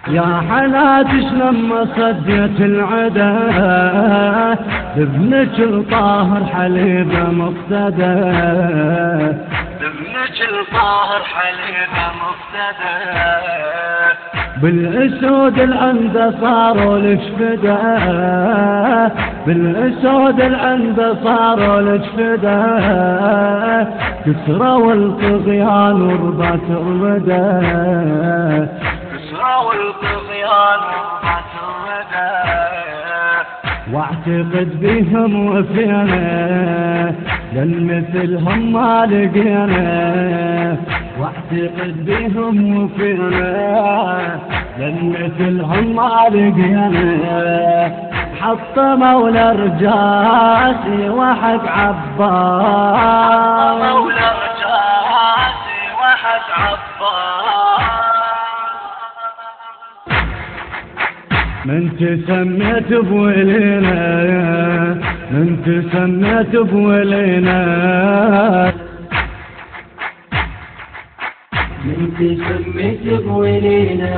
يا حناتش لما صديت العدا ابنك الطاهر حليبه مقتدى، ابنك الطاهر حليبه مقتدى، بالاسود العنده صاروا لشفدا، بالاسود العنده صاروا لشفدا، كسروا الطغيان وربات الردى، كسروا الطغيان وربات الردى، واعتقد بهم وفينا للمثلهم ما لقينا، واعتقد بهم وفينا للمثلهم ما لقينا، حطموا الرجاسي وحق عباس، حطموا الرجاسي وحق عباس، من تسميت بولينا، من تسميت بولينا، من تسميت بولينا.